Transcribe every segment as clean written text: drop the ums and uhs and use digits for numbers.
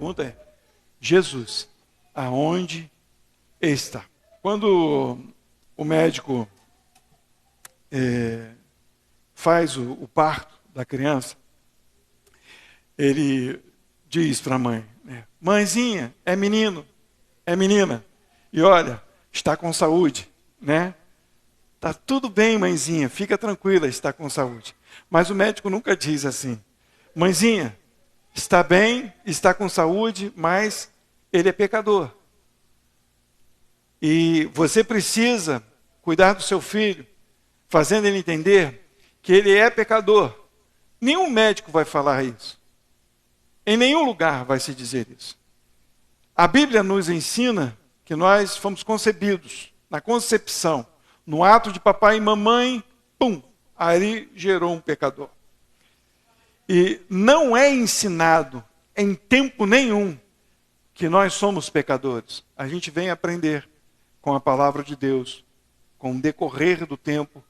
pergunta é: Jesus, aonde está? Quando o médico faz o parto da criança, ele diz para a mãe, né, mãezinha, é menino, é menina, e olha, está com saúde, né? Tá tudo bem, mãezinha, fica tranquila, está com saúde. Mas o médico nunca diz assim, mãezinha, está bem, está com saúde, mas ele é pecador. E você precisa cuidar do seu filho, fazendo ele entender que ele é pecador. Nenhum médico vai falar isso. Em nenhum lugar vai se dizer isso. A Bíblia nos ensina que nós fomos concebidos, na concepção, no ato de papai e mamãe, pum, aí gerou um pecador. E não é ensinado em tempo nenhum que nós somos pecadores. A gente vem aprender com a palavra de Deus, com o decorrer do tempo,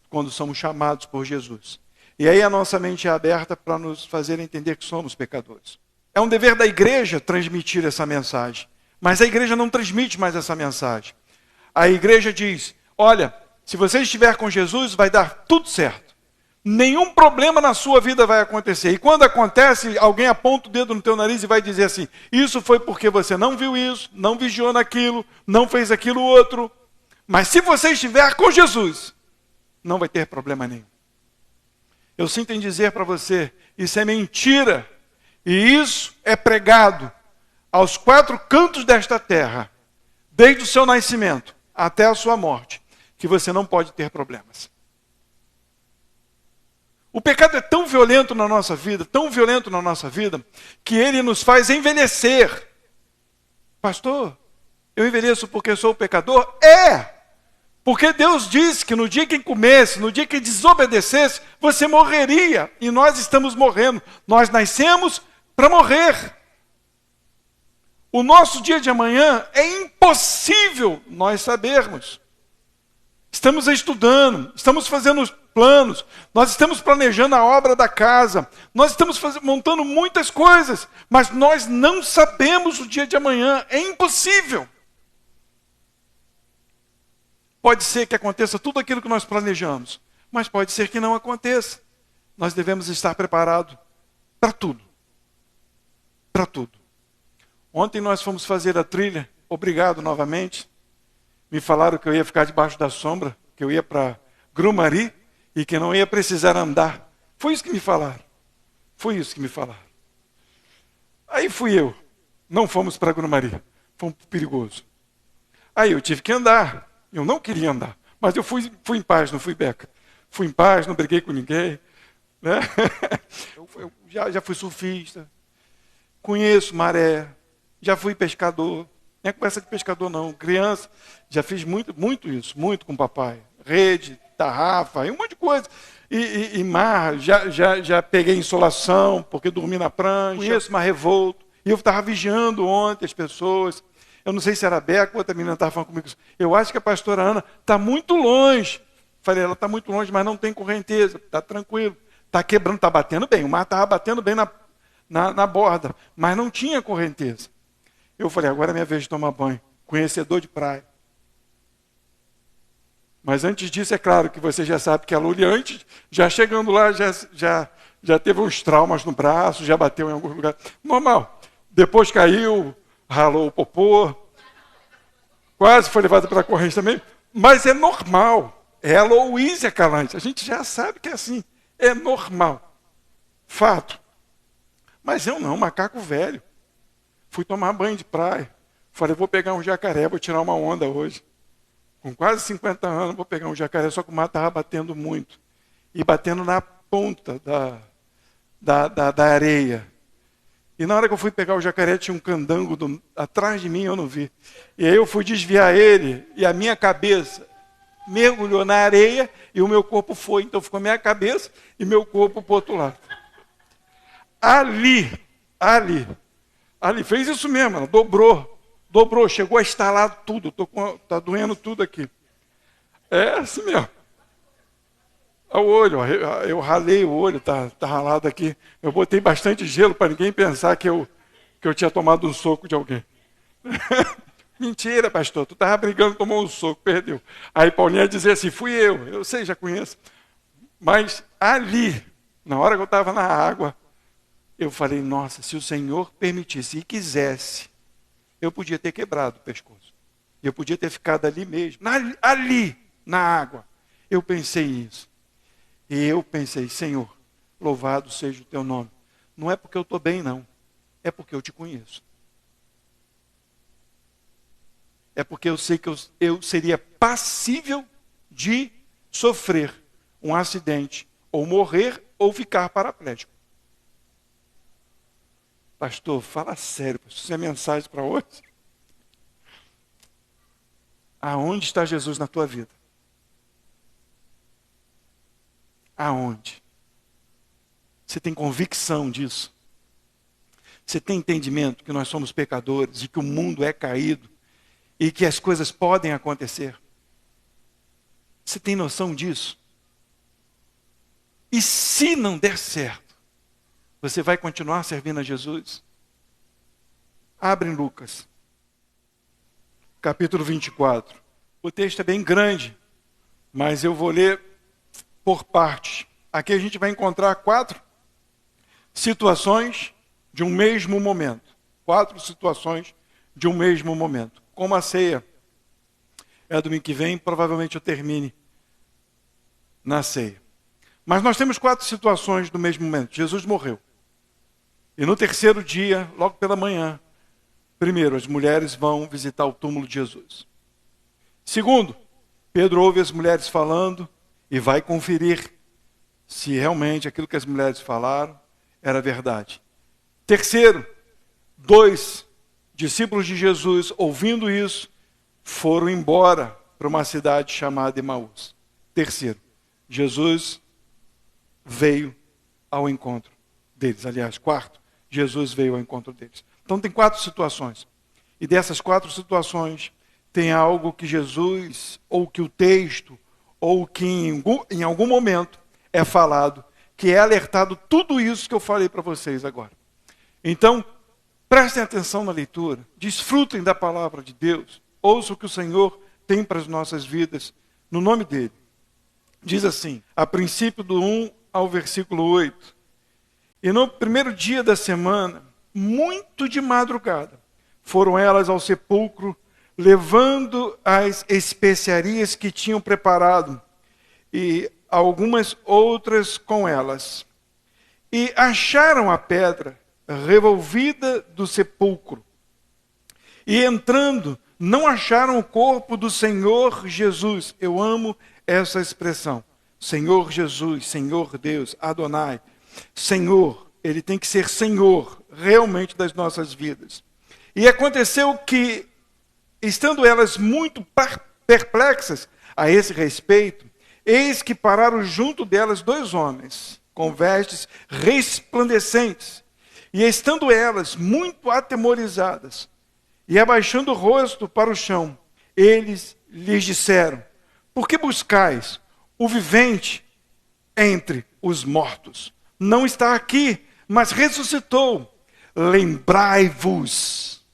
quando somos chamados por Jesus. E aí a nossa mente é aberta para nos fazer entender que somos pecadores. É um dever da igreja transmitir essa mensagem. Mas a igreja não transmite mais essa mensagem. A igreja diz, olha, se você estiver com Jesus, vai dar tudo certo. Nenhum problema na sua vida vai acontecer. E quando acontece, alguém aponta o dedo no teu nariz e vai dizer assim, isso foi porque você não viu isso, não vigiou naquilo, não fez aquilo outro. Mas se você estiver com Jesus, não vai ter problema nenhum. Eu sinto em dizer para você, isso é mentira. E isso é pregado aos 4 cantos desta terra, desde o seu nascimento até a sua morte, que você não pode ter problemas. O pecado é tão violento na nossa vida, que ele nos faz envelhecer. Pastor, eu envelheço porque sou pecador? Porque Deus disse que no dia que comesse, no dia que desobedecesse, você morreria. E nós estamos morrendo. Nós nascemos para morrer. O nosso dia de amanhã é impossível nós sabermos. Estamos estudando, estamos fazendo planos, nós estamos planejando a obra da casa, nós estamos montando muitas coisas, mas nós não sabemos o dia de amanhã, é impossível. Pode ser que aconteça tudo aquilo que nós planejamos, mas pode ser que não aconteça. Nós devemos estar preparados para tudo. Para tudo. Ontem nós fomos fazer a trilha, obrigado novamente. Me falaram que eu ia ficar debaixo da sombra, que eu ia para Grumari e que não ia precisar andar. Foi isso que me falaram. Aí fui eu. Não fomos para Grumari, fomos para Perigoso. Aí eu tive que andar. Eu não queria andar, mas eu fui em paz, não fui beca. Fui em paz, não briguei com ninguém. Né? Eu já fui surfista, conheço maré, já fui pescador. Não é conversa de pescador não, criança, já fiz muito isso, muito com papai. Rede, tarrafa, um monte de coisa. E mar, já peguei insolação, porque dormi na prancha. Conheço mar revolto. E eu estava vigiando ontem as pessoas. Eu não sei se era a Beca ou outra menina estava falando comigo. Eu acho que a pastora Ana está muito longe. Falei, ela está muito longe, mas não tem correnteza. Está tranquilo. Está quebrando, está batendo bem. O mar estava batendo bem na borda, mas não tinha correnteza. Eu falei, agora é minha vez de tomar banho. Conhecedor de praia. Mas antes disso, é claro que você já sabe que a Luli, antes, já chegando lá, já teve uns traumas no braço, já bateu em algum lugar. Normal. Depois caiu, ralou o popô, quase foi levado pela corrente também, mas é normal. É a Louísia Calante. A gente já sabe que é assim. É normal. Fato. Mas eu não, macaco velho. Fui tomar banho de praia. Falei, vou pegar um jacaré, vou tirar uma onda hoje. Com quase 50 anos, vou pegar um jacaré, só que o mar estava batendo muito. E batendo na ponta da areia. E na hora que eu fui pegar o jacaré, tinha um candango atrás de mim, eu não vi. E aí eu fui desviar ele, e a minha cabeça mergulhou na areia, e o meu corpo foi. Então ficou minha cabeça e meu corpo para o outro lado. Ali, fez isso mesmo, ela dobrou, chegou a estalar tudo, tá doendo tudo aqui. É assim mesmo. O olho, eu ralei o olho, tá ralado aqui. Eu botei bastante gelo para ninguém pensar que eu que eu tinha tomado um soco de alguém. Mentira, pastor, tu estava brigando, tomou um soco, perdeu. Aí Paulinha dizia assim, fui eu sei, já conheço. Mas ali, na hora que eu estava na água, eu falei, nossa, se o Senhor permitisse e quisesse, eu podia ter quebrado o pescoço. Eu podia ter ficado ali mesmo, ali, na água. Eu pensei isso. E eu pensei, Senhor, louvado seja o teu nome. Não é porque eu estou bem, não. É porque eu te conheço. É porque eu sei que eu seria passível de sofrer um acidente, ou morrer, ou ficar paraplégico. Pastor, fala sério, pastor, isso é mensagem para hoje. Aonde está Jesus na tua vida? Aonde? Você tem convicção disso? Você tem entendimento que nós somos pecadores e que o mundo é caído e que as coisas podem acontecer? Você tem noção disso? E se não der certo, você vai continuar servindo a Jesus? Abre em Lucas, capítulo 24. O texto é bem grande, mas eu vou ler por partes. Aqui a gente vai encontrar 4 situações de um mesmo momento. 4 situações de um mesmo momento. Como a ceia é domingo que vem, provavelmente eu termine na ceia. Mas nós temos 4 situações do mesmo momento. Jesus morreu. E no terceiro dia, logo pela manhã, primeiro, as mulheres vão visitar o túmulo de Jesus. Segundo, Pedro ouve as mulheres falando e vai conferir se realmente aquilo que as mulheres falaram era verdade. Terceiro, 2 discípulos de Jesus, ouvindo isso, foram embora para uma cidade chamada Emaús. Terceiro, Jesus veio ao encontro deles. Aliás, quarto, Jesus veio ao encontro deles. Então tem 4 situações. E dessas 4 situações, tem algo que Jesus, ou que o texto, ou que em algum momento é falado, que é alertado tudo isso que eu falei para vocês agora. Então, prestem atenção na leitura, desfrutem da palavra de Deus, ouçam o que o Senhor tem para as nossas vidas, no nome dele. Diz assim, a princípio do 1 ao versículo 8. E no primeiro dia da semana, muito de madrugada, foram elas ao sepulcro, levando as especiarias que tinham preparado, e algumas outras com elas. E acharam a pedra revolvida do sepulcro. E entrando, não acharam o corpo do Senhor Jesus. Eu amo essa expressão. Senhor Jesus, Senhor Deus, Adonai. Senhor, ele tem que ser Senhor realmente das nossas vidas. E aconteceu que, estando elas muito perplexas a esse respeito, eis que pararam junto delas 2 homens, com vestes resplandecentes. E estando elas muito atemorizadas, e abaixando o rosto para o chão, eles lhes disseram, por que buscais o vivente entre os mortos? Não está aqui, mas ressuscitou. Lembrai-vos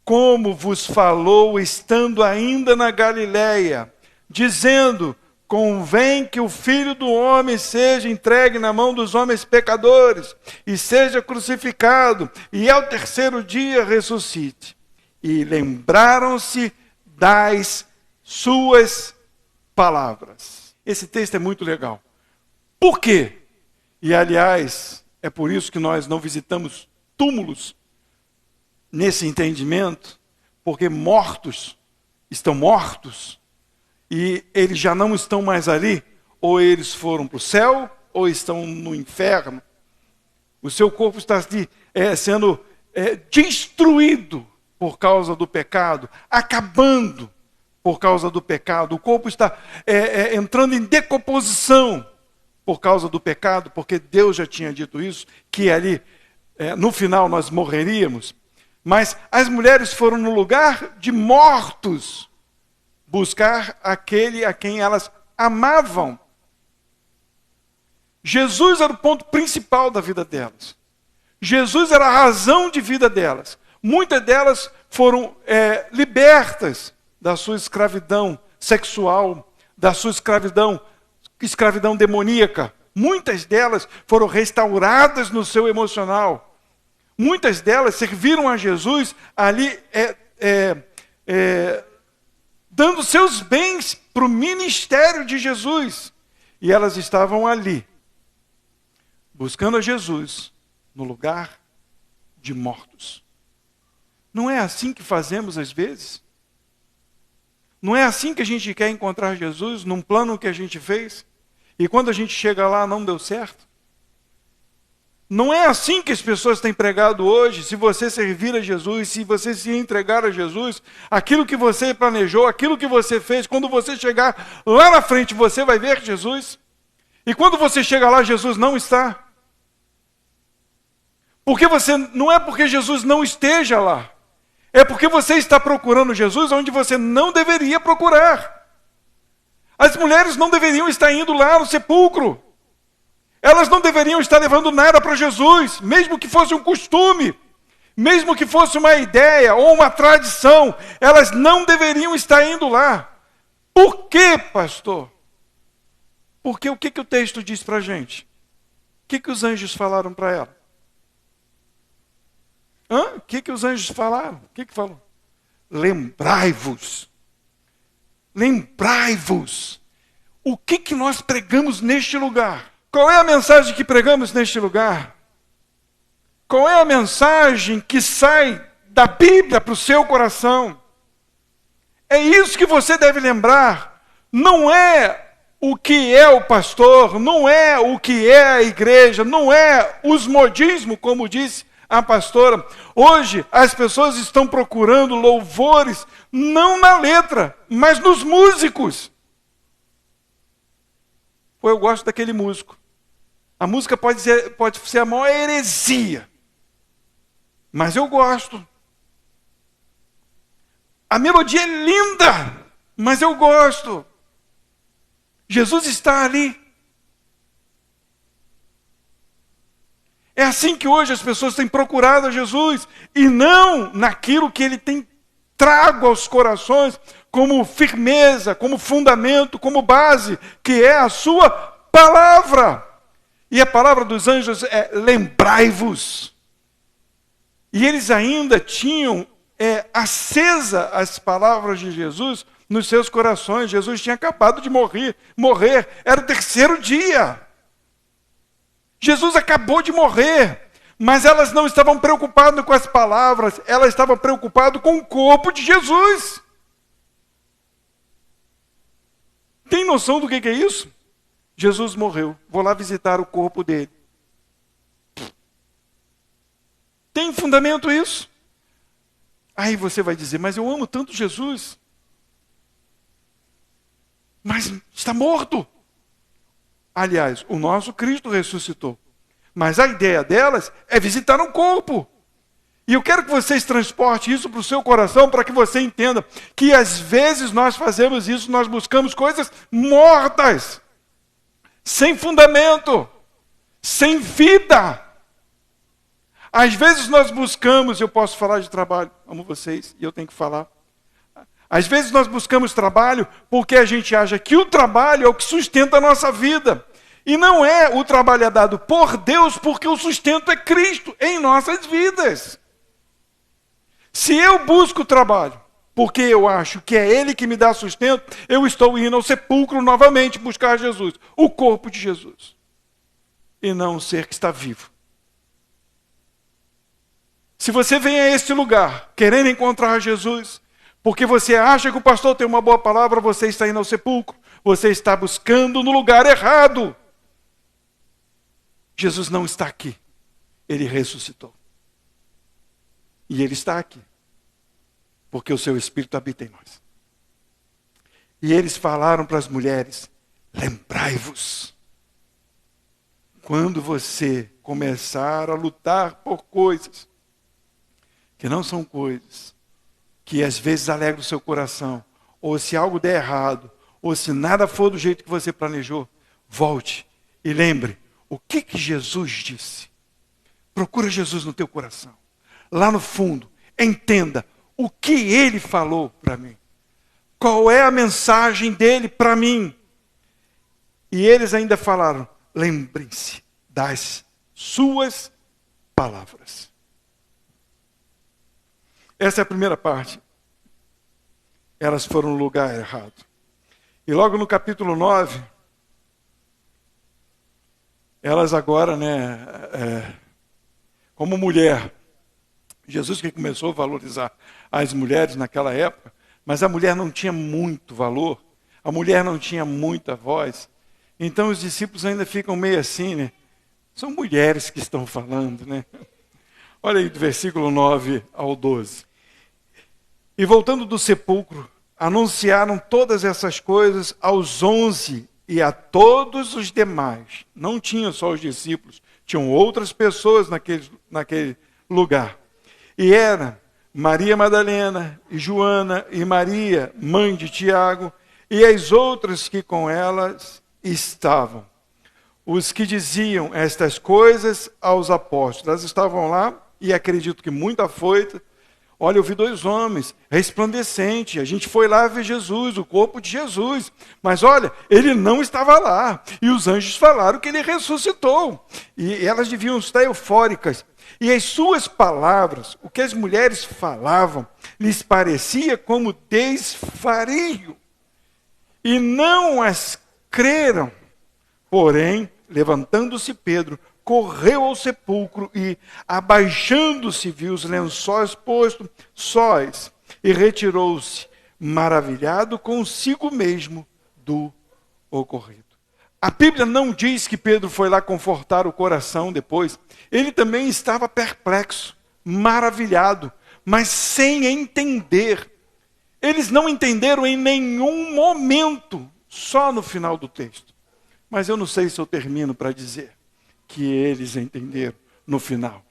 como vos falou estando ainda na Galileia, dizendo, convém que o Filho do Homem seja entregue na mão dos homens pecadores, e seja crucificado, e ao terceiro dia ressuscite. E lembraram-se das suas palavras. Esse texto é muito legal. Por quê? E aliás, é por isso que nós não visitamos túmulos nesse entendimento, porque mortos estão mortos, e eles já não estão mais ali, ou eles foram para o céu, ou estão no inferno. O seu corpo está sendo destruído por causa do pecado, acabando por causa do pecado. O corpo está entrando em decomposição por causa do pecado, porque Deus já tinha dito isso, que ali, no final, nós morreríamos. Mas as mulheres foram no lugar de mortos buscar aquele a quem elas amavam. Jesus era o ponto principal da vida delas. Jesus era a razão de vida delas. Muitas delas foram libertas da sua escravidão sexual, da sua escravidão demoníaca. Muitas delas foram restauradas no seu emocional. Muitas delas serviram a Jesus ali, dando seus bens para o ministério de Jesus. E elas estavam ali, buscando a Jesus no lugar de mortos. Não é assim que fazemos às vezes? Não é assim que a gente quer encontrar Jesus, num plano que a gente fez? E quando a gente chega lá, não deu certo? Não é assim que as pessoas têm pregado hoje. Se você servir a Jesus, se você se entregar a Jesus, aquilo que você planejou, aquilo que você fez, quando você chegar lá na frente, você vai ver Jesus. E quando você chega lá, Jesus não está. Não é porque Jesus não esteja lá. É porque você está procurando Jesus onde você não deveria procurar. As mulheres não deveriam estar indo lá no sepulcro. Elas não deveriam estar levando nada para Jesus, mesmo que fosse um costume, mesmo que fosse uma ideia ou uma tradição. Elas não deveriam estar indo lá. Por quê, pastor? Porque o que o texto diz para a gente? O que os anjos falaram para ela? O que os anjos falaram? O que falou? Lembrai-vos. Lembrai-vos. O que nós pregamos neste lugar? Qual é a mensagem que pregamos neste lugar? Qual é a mensagem que sai da Bíblia para o seu coração? É isso que você deve lembrar. Não é o que é o pastor, não é o que é a igreja, não é os modismos, como disse a pastora. Hoje as pessoas estão procurando louvores, não na letra, mas nos músicos. Eu gosto daquele músico. A música pode ser a maior heresia, mas eu gosto. A melodia é linda, mas eu gosto. Jesus está ali. É assim que hoje as pessoas têm procurado a Jesus, e não naquilo que ele tem trago aos corações como firmeza, como fundamento, como base, que é a sua palavra. E a palavra dos anjos é lembrai-vos. E eles ainda tinham acesa as palavras de Jesus nos seus corações. Jesus tinha acabado de morrer, era o terceiro dia. Jesus acabou de morrer, mas elas não estavam preocupadas com as palavras, elas estavam preocupadas com o corpo de Jesus. Tem noção do que é isso? Jesus morreu, vou lá visitar o corpo dele. Tem fundamento isso? Aí você vai dizer, mas eu amo tanto Jesus. Mas está morto. Aliás, o nosso Cristo ressuscitou. Mas a ideia delas é visitar um corpo. E eu quero que vocês transportem isso para o seu coração, para que você entenda que às vezes nós fazemos isso, nós buscamos coisas mortas, sem fundamento, sem vida. Às vezes nós buscamos, eu posso falar de trabalho, amo vocês, e eu tenho que falar. Às vezes nós buscamos trabalho porque a gente acha que o trabalho é o que sustenta a nossa vida. E não é, o trabalho é dado por Deus, porque o sustento é Cristo em nossas vidas. Se eu busco trabalho porque eu acho que é Ele que me dá sustento, eu estou indo ao sepulcro novamente buscar Jesus, o corpo de Jesus, e não o ser que está vivo. Se você vem a este lugar querendo encontrar Jesus, porque você acha que o pastor tem uma boa palavra, você está indo ao sepulcro, você está buscando no lugar errado. Jesus não está aqui, Ele ressuscitou. E Ele está aqui, porque o seu Espírito habita em nós. E eles falaram para as mulheres, lembrai-vos, quando você começar a lutar por coisas que não são coisas que às vezes alegram o seu coração, ou se algo der errado, ou se nada for do jeito que você planejou, volte e lembre o que Jesus disse. Procura Jesus no teu coração. Lá no fundo, entenda o que ele falou para mim. Qual é a mensagem dele para mim? E eles ainda falaram, lembrem-se das suas palavras. Essa é a primeira parte. Elas foram no lugar errado. E logo no capítulo 9, elas agora, como mulher, Jesus que começou a valorizar as mulheres naquela época, mas a mulher não tinha muito valor, a mulher não tinha muita voz, então os discípulos ainda ficam meio assim, né? São mulheres que estão falando, né? Olha aí do versículo 9 ao 12. E voltando do sepulcro, anunciaram todas essas coisas aos 11 e a todos os demais. Não tinham só os discípulos, tinham outras pessoas naquele lugar. E era Maria Madalena, e Joana, e Maria, mãe de Tiago, e as outras que com elas estavam. Os que diziam estas coisas aos apóstolos. Elas estavam lá, e acredito que muito afoita. Olha, eu vi 2 homens, resplandecente. A gente foi lá ver Jesus, o corpo de Jesus. Mas olha, ele não estava lá. E os anjos falaram que ele ressuscitou. E elas deviam estar eufóricas. E as suas palavras, o que as mulheres falavam, lhes parecia como desvario. E não as creram. Porém, levantando-se Pedro, correu ao sepulcro e, abaixando-se, viu os lençóis postos sós e retirou-se, maravilhado consigo mesmo do ocorrido. A Bíblia não diz que Pedro foi lá confortar o coração depois. Ele também estava perplexo, maravilhado, mas sem entender. Eles não entenderam em nenhum momento, só no final do texto. Mas eu não sei se eu termino para dizer que eles entenderam no final.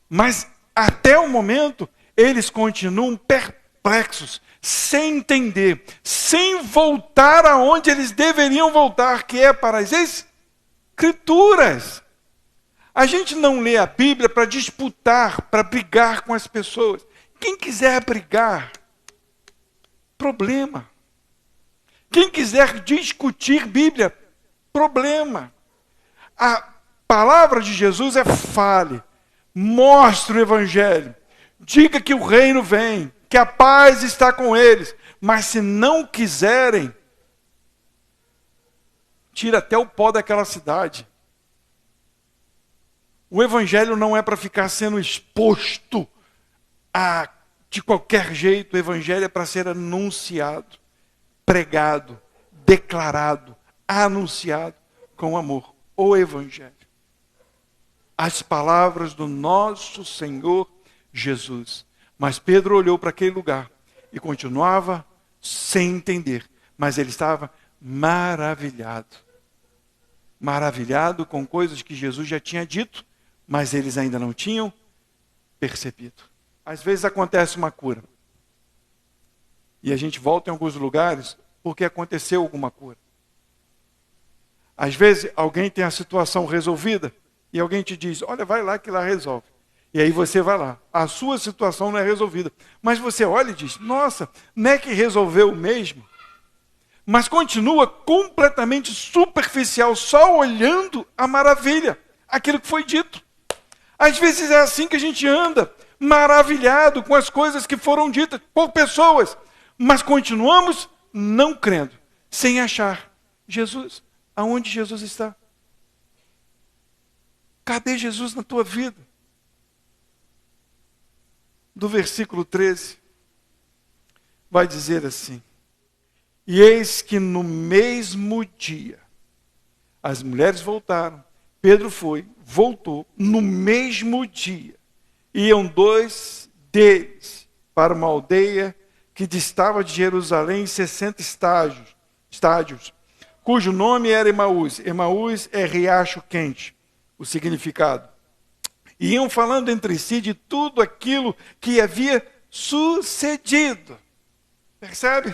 Mas até o momento, eles continuam perplexos, sem entender, sem voltar aonde eles deveriam voltar, que é para as Escrituras. A gente não lê a Bíblia para disputar, para brigar com as pessoas. Quem quiser brigar, problema. Quem quiser discutir Bíblia, problema. A palavra de Jesus é fale, mostre o Evangelho, diga que o reino vem, que a paz está com eles, mas se não quiserem, tira até o pó daquela cidade. O Evangelho não é para ficar sendo exposto de qualquer jeito, o Evangelho é para ser anunciado, pregado, declarado, anunciado com amor, o Evangelho. As palavras do nosso Senhor Jesus. Mas Pedro olhou para aquele lugar e continuava sem entender, mas ele estava maravilhado. Maravilhado com coisas que Jesus já tinha dito, mas eles ainda não tinham percebido. Às vezes acontece uma cura. E a gente volta em alguns lugares porque aconteceu alguma cura. Às vezes alguém tem a situação resolvida e alguém te diz, olha, vai lá que lá resolve. E aí você vai lá. A sua situação não é resolvida. Mas você olha e diz, nossa, não é que resolveu mesmo? Mas continua completamente superficial, só olhando a maravilha, aquilo que foi dito. Às vezes é assim que a gente anda, maravilhado com as coisas que foram ditas por pessoas, mas continuamos não crendo, sem achar Jesus. Aonde Jesus está? Cadê Jesus na tua vida? Do versículo 13, vai dizer assim, e eis que no mesmo dia, as mulheres voltaram, Pedro voltou, no mesmo dia, iam 2 deles para uma aldeia que distava de Jerusalém 60 estádios, cujo nome era Emaús. Emaús é riacho quente, o significado. E iam falando entre si de tudo aquilo que havia sucedido. Percebe?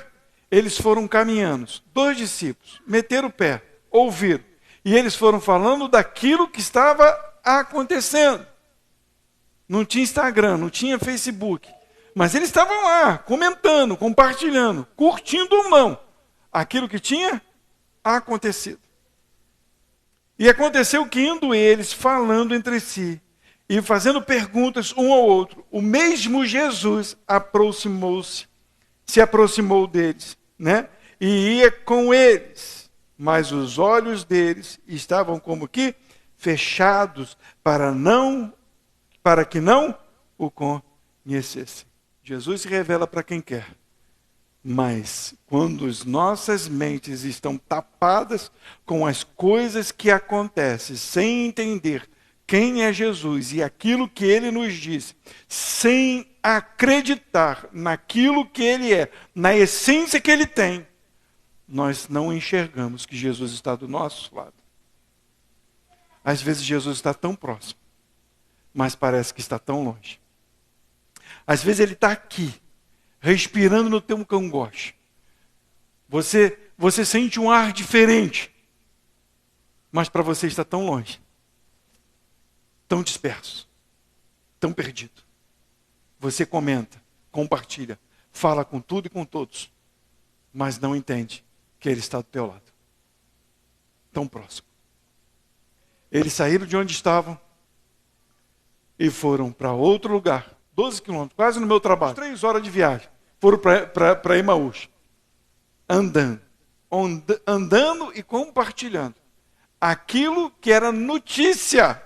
Eles foram caminhando, 2 discípulos, meteram o pé, ouviram. E eles foram falando daquilo que estava acontecendo. não tinha Instagram, não tinha Facebook. Mas eles estavam lá, comentando, compartilhando, curtindo ou não aquilo que tinha acontecido. E aconteceu que indo eles, falando entre si, e fazendo perguntas um ao outro, o mesmo Jesus se aproximou deles, né? E ia com eles, mas os olhos deles estavam como que fechados para que não o conhecessem. Jesus se revela para quem quer. Mas quando as nossas mentes estão tapadas com as coisas que acontecem, sem entender quem é Jesus e aquilo que ele nos disse, sem acreditar naquilo que ele é, na essência que ele tem, nós não enxergamos que Jesus está do nosso lado. Às vezes Jesus está tão próximo, mas parece que está tão longe. Às vezes ele está aqui, respirando no teu cangote. Você sente um ar diferente, mas para você está tão longe, tão disperso, tão perdido. Você comenta, compartilha, fala com tudo e com todos, mas não entende que ele está do teu lado, tão próximo. Eles saíram de onde estavam e foram para outro lugar, 12 quilômetros, quase no meu trabalho, 3 horas de viagem. Foram para Emaús, andando e compartilhando aquilo que era notícia.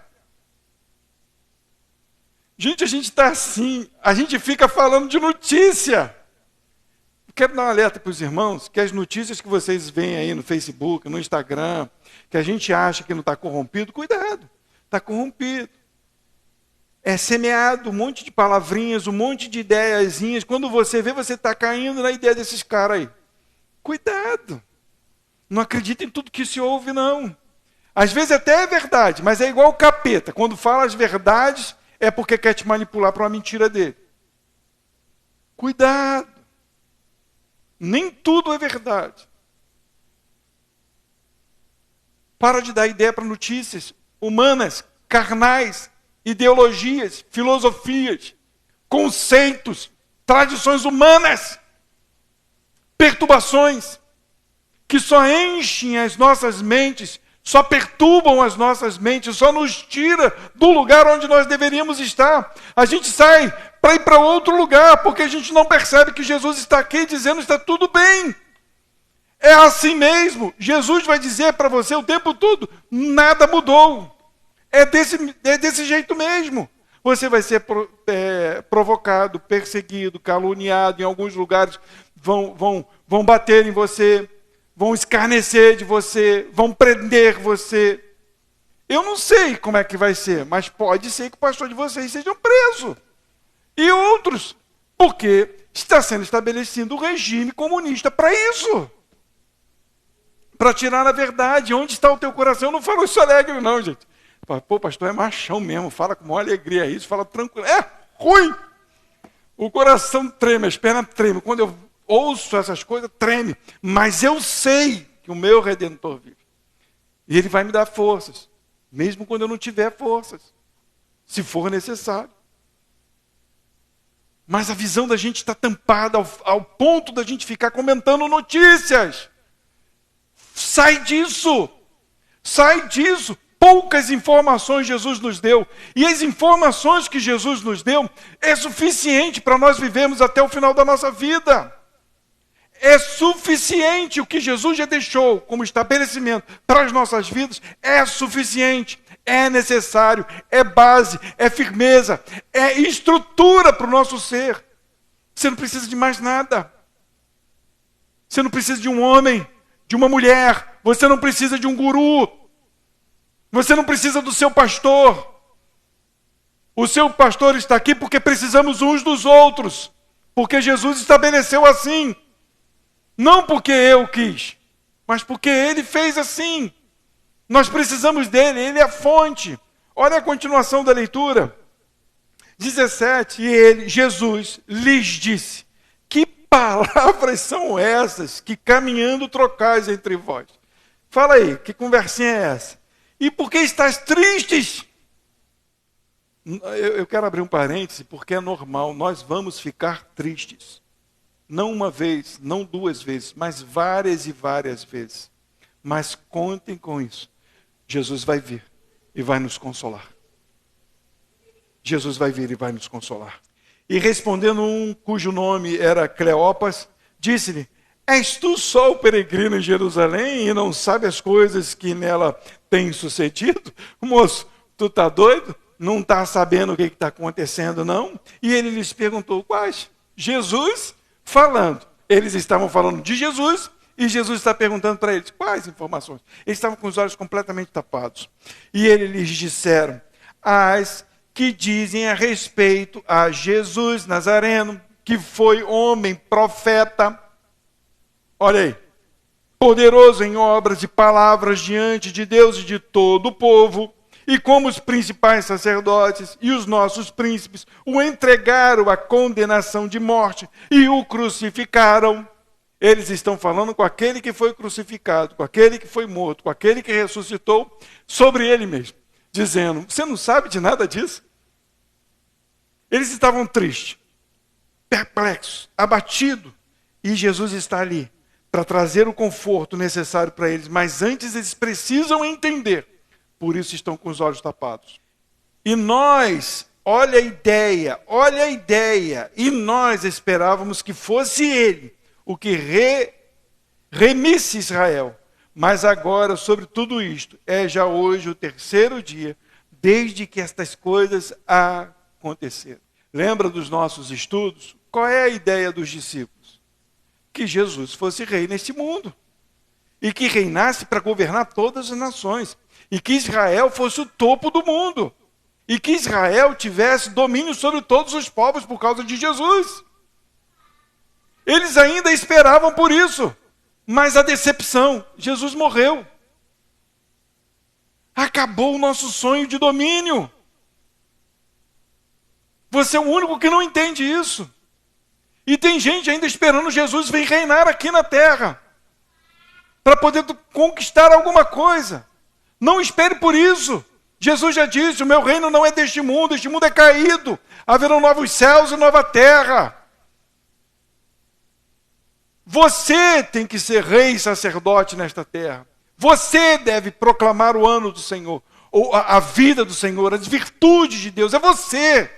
Gente, a gente está assim, a gente fica falando de notícia. Quero dar um alerta para os irmãos, que as notícias que vocês veem aí no Facebook, no Instagram, que a gente acha que não está corrompido, cuidado, está corrompido. É semeado um monte de palavrinhas, um monte de ideiazinhas. Quando você vê, você está caindo na ideia desses caras aí. Cuidado. Não acredita em tudo que se ouve, não. Às vezes até é verdade, mas é igual o capeta. Quando fala as verdades, é porque quer te manipular para uma mentira dele. Cuidado. Nem tudo é verdade. Para de dar ideia para notícias humanas, carnais, ideologias, filosofias, conceitos, tradições humanas, perturbações, que só enchem as nossas mentes, só perturbam as nossas mentes, só nos tira do lugar onde nós deveríamos estar. A gente sai para ir para outro lugar, porque a gente não percebe que Jesus está aqui dizendo está tudo bem. É assim mesmo. Jesus vai dizer para você o tempo todo, nada mudou. É desse jeito mesmo. Você vai ser provocado, perseguido, caluniado. Em alguns lugares vão bater em você, vão escarnecer de você, vão prender você. Eu não sei como é que vai ser, mas pode ser que o pastor de vocês seja preso. E outros, porque está sendo estabelecido um regime comunista para isso. Para tirar a verdade. Onde está o teu coração? Eu não falo isso alegre não, gente. Pô, pastor é machão mesmo, fala com maior alegria isso, fala tranquilo. É ruim. O coração treme, as pernas tremem. Quando eu ouço essas coisas, treme. Mas eu sei que o meu Redentor vive. E ele vai me dar forças. Mesmo quando eu não tiver forças. Se for necessário. Mas a visão da gente está tampada ao ponto da gente ficar comentando notícias. Sai disso. Sai disso. Poucas informações Jesus nos deu. E as informações que Jesus nos deu é suficiente para nós vivermos até o final da nossa vida. É suficiente o que Jesus já deixou como estabelecimento para as nossas vidas. É suficiente, é necessário, é base, é firmeza, é estrutura para o nosso ser. Você não precisa de mais nada. Você não precisa de um homem, de uma mulher. Você não precisa de um guru. Você não precisa do seu pastor. O seu pastor está aqui porque precisamos uns dos outros. Porque Jesus estabeleceu assim. Não porque eu quis, mas porque ele fez assim. Nós precisamos dele, ele é a fonte. Olha a continuação da leitura. 17, e ele, Jesus, lhes disse, que palavras são essas que caminhando trocais entre vós? Fala aí, que conversinha é essa? E por que estás tristes? Eu quero abrir um parêntese, porque é normal, nós vamos ficar tristes. Não uma vez, não duas vezes, mas várias e várias vezes. Mas contem com isso. Jesus vai vir e vai nos consolar. Jesus vai vir e vai nos consolar. E respondendo um cujo nome era Cleopas, disse-lhe: és tu só o peregrino em Jerusalém e não sabe as coisas que nela têm sucedido? Moço, tu tá doido? Não está sabendo o que está acontecendo, não? E ele lhes perguntou quais? Jesus falando. Eles estavam falando de Jesus e Jesus está perguntando para eles quais informações. Eles estavam com os olhos completamente tapados. E ele lhes disseram as que dizem a respeito a Jesus Nazareno, que foi homem, profeta, olha aí, poderoso em obras e palavras diante de Deus e de todo o povo, e como os principais sacerdotes e os nossos príncipes o entregaram à condenação de morte e o crucificaram. Eles estão falando com aquele que foi crucificado, com aquele que foi morto, com aquele que ressuscitou, sobre ele mesmo, dizendo: você não sabe de nada disso? Eles estavam tristes, perplexos, abatidos, e Jesus está ali para trazer o conforto necessário para eles, mas antes eles precisam entender, por isso estão com os olhos tapados. E nós, olha a ideia, e nós esperávamos que fosse ele o que remisse Israel, mas agora, sobre tudo isto, é já hoje o terceiro dia, desde que estas coisas aconteceram. Lembra dos nossos estudos? Qual é a ideia dos discípulos? Que Jesus fosse rei neste mundo. E que reinasse para governar todas as nações. E que Israel fosse o topo do mundo. E que Israel tivesse domínio sobre todos os povos por causa de Jesus. Eles ainda esperavam por isso. Mas a decepção, Jesus morreu. Acabou o nosso sonho de domínio. Você é o único que não entende isso. E tem gente ainda esperando Jesus vir reinar aqui na terra, para poder conquistar alguma coisa. Não espere por isso. Jesus já disse: o meu reino não é deste mundo, este mundo é caído. Haverão novos céus e nova terra. Você tem que ser rei e sacerdote nesta terra. Você deve proclamar o ano do Senhor, ou a vida do Senhor, as virtudes de Deus. É você.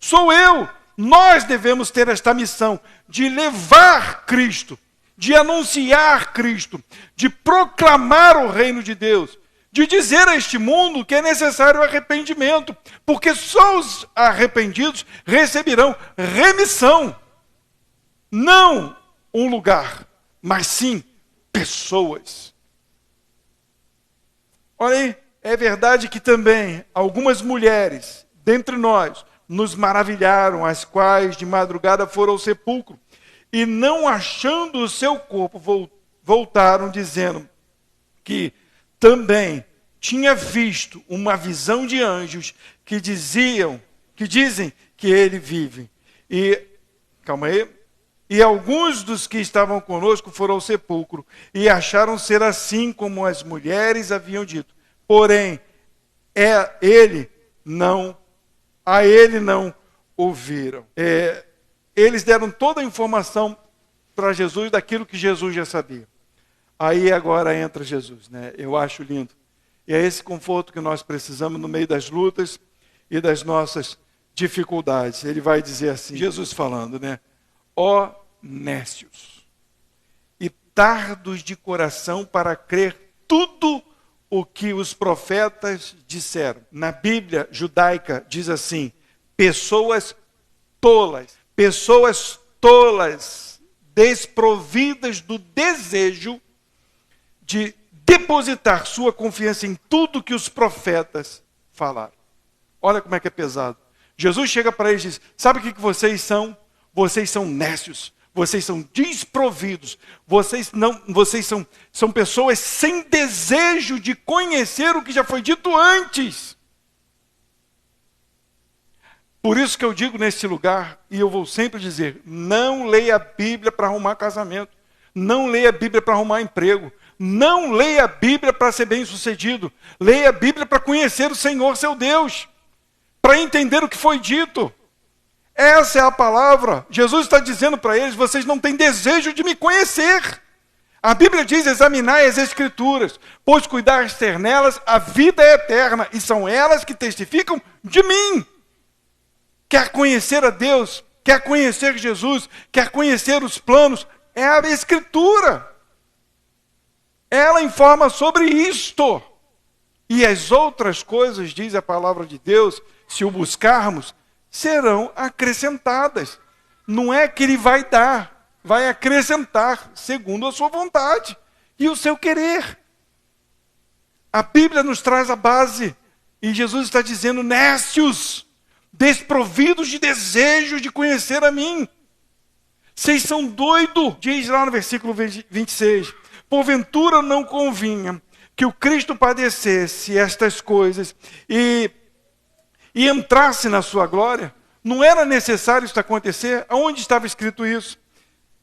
Sou eu. Nós devemos ter esta missão de levar Cristo, de anunciar Cristo, de proclamar o reino de Deus, de dizer a este mundo que é necessário arrependimento, porque só os arrependidos receberão remissão. Não um lugar, mas sim pessoas. Olha aí, é verdade que também algumas mulheres dentre nós nos maravilharam, as quais de madrugada foram ao sepulcro, e não achando o seu corpo, voltaram dizendo que também tinha visto uma visão de anjos que dizem que ele vive. E alguns dos que estavam conosco foram ao sepulcro e acharam ser assim como as mulheres haviam dito. Porém, a ele não ouviram. Eles deram toda a informação para Jesus daquilo que Jesus já sabia. Aí agora entra Jesus, né? Eu acho lindo. E é esse conforto que nós precisamos no meio das lutas e das nossas dificuldades. Ele vai dizer assim, Jesus falando, né? Ó nécios, e tardos de coração para crer tudo o que os profetas disseram. Na Bíblia judaica diz assim, pessoas tolas, desprovidas do desejo de depositar sua confiança em tudo que os profetas falaram. Olha como é que é pesado. Jesus chega para eles e diz, sabe o que vocês são? Vocês são nécios, vocês são desprovidos, vocês são pessoas sem desejo de conhecer o que já foi dito antes. Por isso que eu digo nesse lugar, e eu vou sempre dizer, não leia a Bíblia para arrumar casamento, não leia a Bíblia para arrumar emprego, não leia a Bíblia para ser bem-sucedido, leia a Bíblia para conhecer o Senhor, seu Deus. para entender o que foi dito. Essa é a palavra. Jesus está dizendo para eles: vocês não têm desejo de me conhecer. A Bíblia diz: examinai as Escrituras, pois cuidar nelas a vida é eterna, e são elas que testificam de mim. Quer conhecer a Deus, quer conhecer Jesus, quer conhecer os planos, é a Escritura. Ela informa sobre isto. E as outras coisas, diz a palavra de Deus, se o buscarmos, serão acrescentadas. Não é que ele vai dar, vai acrescentar, segundo a sua vontade e o seu querer. A Bíblia nos traz a base, e Jesus está dizendo: nécios, desprovidos de desejo de conhecer a mim. Vocês são doidos, diz lá no versículo 26. Porventura não convinha que o Cristo padecesse estas coisas e entrasse na sua glória? Não era necessário isso acontecer? Aonde estava escrito isso?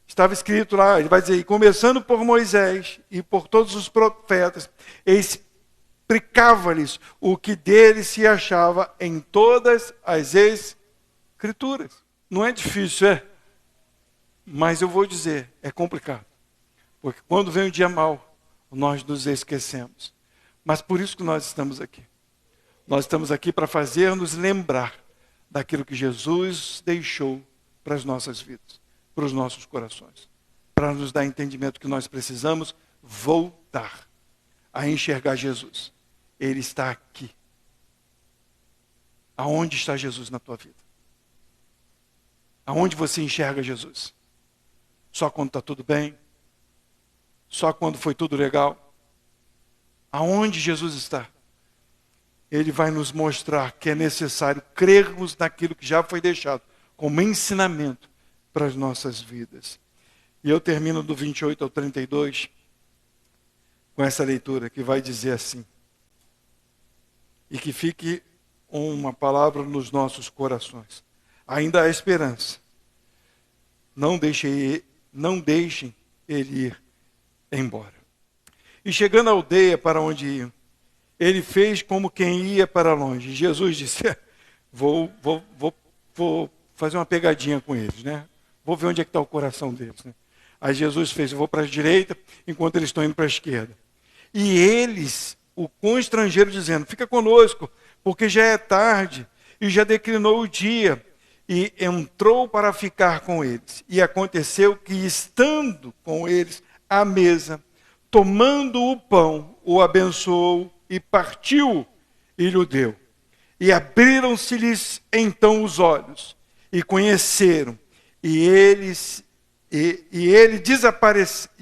Estava escrito lá, ele vai dizer: começando por Moisés e por todos os profetas, explicava-lhes o que dele se achava em todas as Escrituras. Não é difícil, é? Mas eu vou dizer, é complicado. Porque quando vem um dia mau, nós nos esquecemos. Mas por isso que nós estamos aqui. Nós estamos aqui para fazer-nos lembrar daquilo que Jesus deixou para as nossas vidas, para os nossos corações. Para nos dar entendimento que nós precisamos voltar a enxergar Jesus. Ele está aqui. Aonde está Jesus na tua vida? Aonde você enxerga Jesus? Só quando está tudo bem? Só quando foi tudo legal? Aonde Jesus está? Ele vai nos mostrar que é necessário crermos naquilo que já foi deixado como ensinamento para as nossas vidas. E eu termino do 28 ao 32 com essa leitura que vai dizer assim: e que fique uma palavra nos nossos corações. Ainda há esperança. Não deixem ele ir embora. E chegando à aldeia para onde iam, ele fez como quem ia para longe. Jesus disse: vou fazer uma pegadinha com eles, né? Vou ver onde é que está o coração deles, né? Aí Jesus fez: eu vou para a direita, enquanto eles estão indo para a esquerda. E eles o constrangeram, dizendo: fica conosco, porque já é tarde, e já declinou o dia. E entrou para ficar com eles. E aconteceu que, estando com eles à mesa, tomando o pão, o abençoou e partiu e lhe deu. E abriram-se-lhes então os olhos, e conheceram, e ele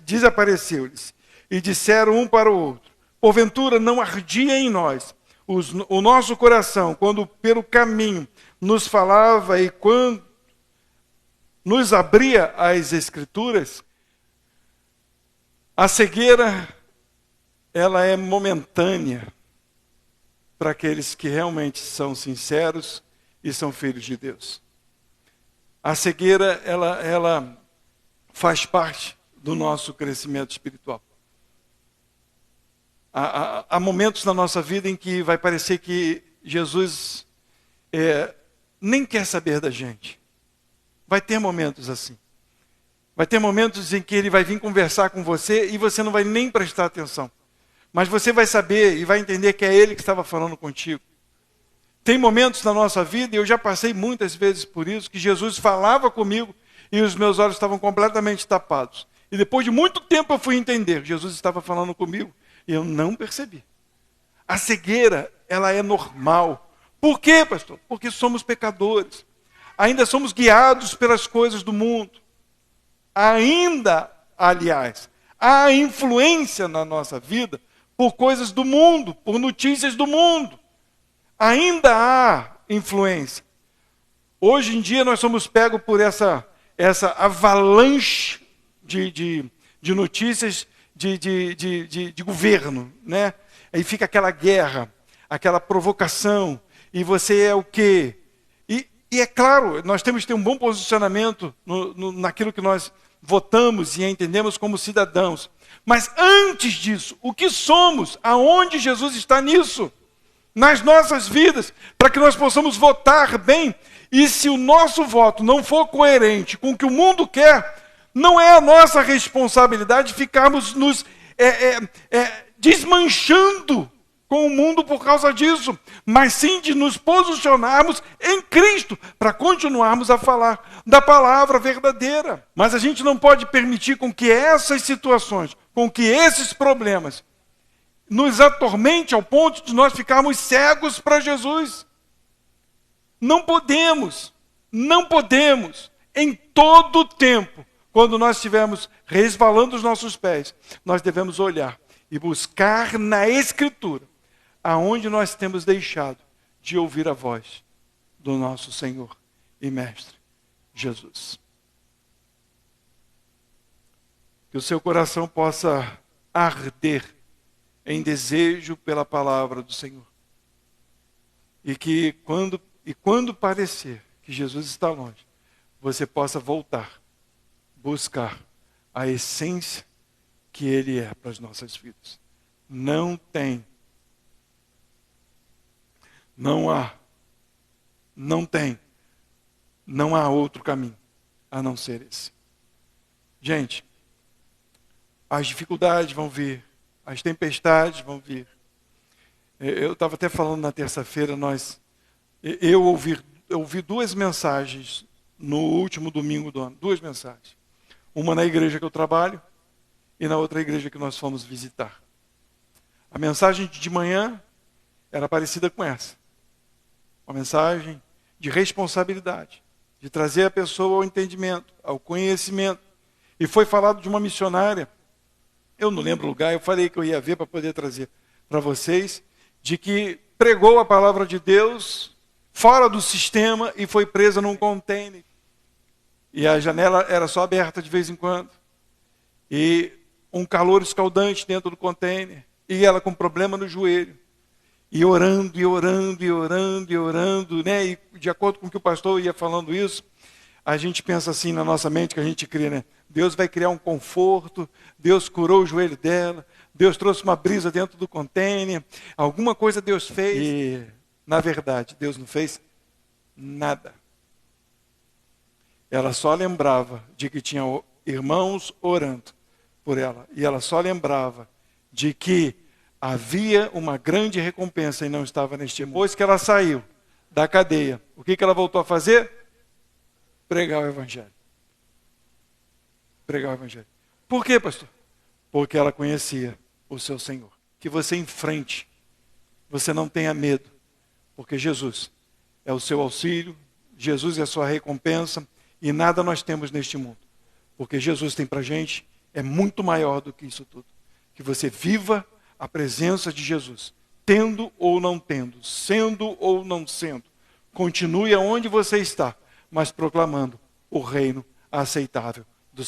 desapareceu-lhes. E disseram um para o outro: porventura não ardia em nós o nosso coração, quando pelo caminho nos falava e quando nos abria as Escrituras? A cegueira, ela é momentânea para aqueles que realmente são sinceros e são filhos de Deus. A cegueira, ela faz parte do nosso crescimento espiritual. Há momentos na nossa vida em que vai parecer que Jesus nem quer saber da gente. Vai ter momentos assim. Vai ter momentos em que ele vai vir conversar com você e você não vai nem prestar atenção. Mas você vai saber e vai entender que é ele que estava falando contigo. Tem momentos na nossa vida, e eu já passei muitas vezes por isso, que Jesus falava comigo e os meus olhos estavam completamente tapados. E depois de muito tempo eu fui entender, Jesus estava falando comigo e eu não percebi. A cegueira, ela é normal. Por quê, pastor? Porque somos pecadores. Ainda somos guiados pelas coisas do mundo. Ainda, aliás, há influência na nossa vida por coisas do mundo, por notícias do mundo. Ainda há influência. Hoje em dia nós somos pegos por essa avalanche de notícias de governo, né? Aí fica aquela guerra, aquela provocação, e você é o quê? E é claro, nós temos que ter um bom posicionamento naquilo que nós votamos e entendemos como cidadãos. Mas antes disso, o que somos? Aonde Jesus está nisso? nas nossas vidas, para que nós possamos votar bem. E se o nosso voto não for coerente com o que o mundo quer, não é a nossa responsabilidade ficarmos nos desmanchando com o mundo por causa disso, mas sim de nos posicionarmos em Cristo para continuarmos a falar da palavra verdadeira. Mas a gente não pode permitir com que essas situações, com que esses problemas nos atormente ao ponto de nós ficarmos cegos para Jesus. Não podemos, em todo tempo, quando nós estivermos resvalando os nossos pés, nós devemos olhar e buscar na Escritura aonde nós temos deixado de ouvir a voz do nosso Senhor e Mestre Jesus. Que o seu coração possa arder em desejo pela palavra do Senhor. E que quando parecer que Jesus está longe, você possa voltar, buscar a essência que Ele é para as nossas vidas. Não há outro caminho a não ser esse. Gente, as dificuldades vão vir, as tempestades vão vir. Eu estava até falando na terça-feira, eu ouvi duas mensagens no último domingo do ano, duas mensagens. Uma na igreja que eu trabalho e na outra igreja que nós fomos visitar. A mensagem de manhã era parecida com essa. Uma mensagem de responsabilidade, de trazer a pessoa ao entendimento, ao conhecimento. E foi falado de uma missionária, eu não lembro o lugar, eu falei que eu ia ver para poder trazer para vocês, de que pregou a palavra de Deus fora do sistema e foi presa num container. E a janela era só aberta de vez em quando. E um calor escaldante dentro do container. E ela com problema no joelho. E orando, né? E de acordo com o que o pastor ia falando isso, a gente pensa assim na nossa mente, que a gente cria, né? Deus vai criar um conforto, Deus curou o joelho dela, Deus trouxe uma brisa dentro do container, alguma coisa Deus fez. E, na verdade, Deus não fez nada. Ela só lembrava de que tinha irmãos orando por ela. E ela só lembrava de que havia uma grande recompensa e não estava neste mundo. Depois que ela saiu da cadeia, o que ela voltou a fazer? Pregar o Evangelho. Pregar o Evangelho. Por quê, pastor? Porque ela conhecia o seu Senhor. Que você enfrente. Você não tenha medo. Porque Jesus é o seu auxílio. Jesus é a sua recompensa. E nada nós temos neste mundo. Porque Jesus tem para a gente é muito maior do que isso tudo. Que você viva a presença de Jesus. Tendo ou não tendo. Sendo ou não sendo. Continue aonde você está. Mas proclamando o reino aceitável do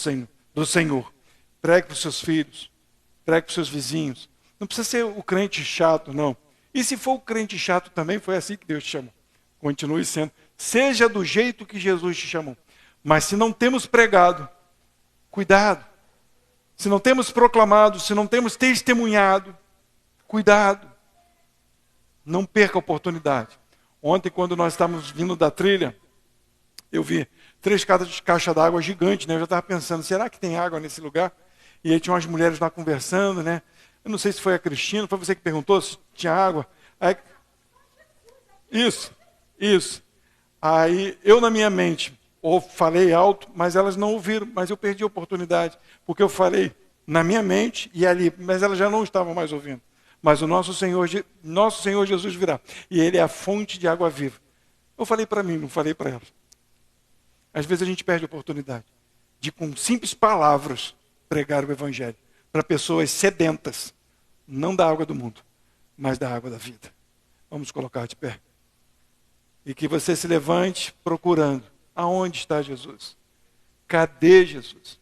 Senhor. Pregue para os seus filhos. Pregue para os seus vizinhos. Não precisa ser o crente chato, não. E se for o crente chato também, foi assim que Deus te chamou. Continue sendo. Seja do jeito que Jesus te chamou. Mas se não temos pregado, cuidado. Se não temos proclamado, se não temos testemunhado, cuidado. Não perca a oportunidade. Ontem, quando nós estávamos vindo da trilha, eu vi 3 caixas d'água gigantes, né? Eu já estava pensando, será que tem água nesse lugar? E aí tinha umas mulheres lá conversando, né? Eu não sei se foi a Cristina, foi você que perguntou se tinha água. Aí, isso. Aí eu na minha mente, falei alto, mas elas não ouviram, mas eu perdi a oportunidade, porque eu falei na minha mente e ali, mas elas já não estavam mais ouvindo. Mas o nosso Senhor Jesus virá, e Ele é a fonte de água viva. Eu falei para mim, não falei para elas. Às vezes a gente perde a oportunidade de, com simples palavras, pregar o Evangelho para pessoas sedentas, não da água do mundo, mas da água da vida. Vamos colocar de pé. E que você se levante procurando. Aonde está Jesus? Cadê Jesus?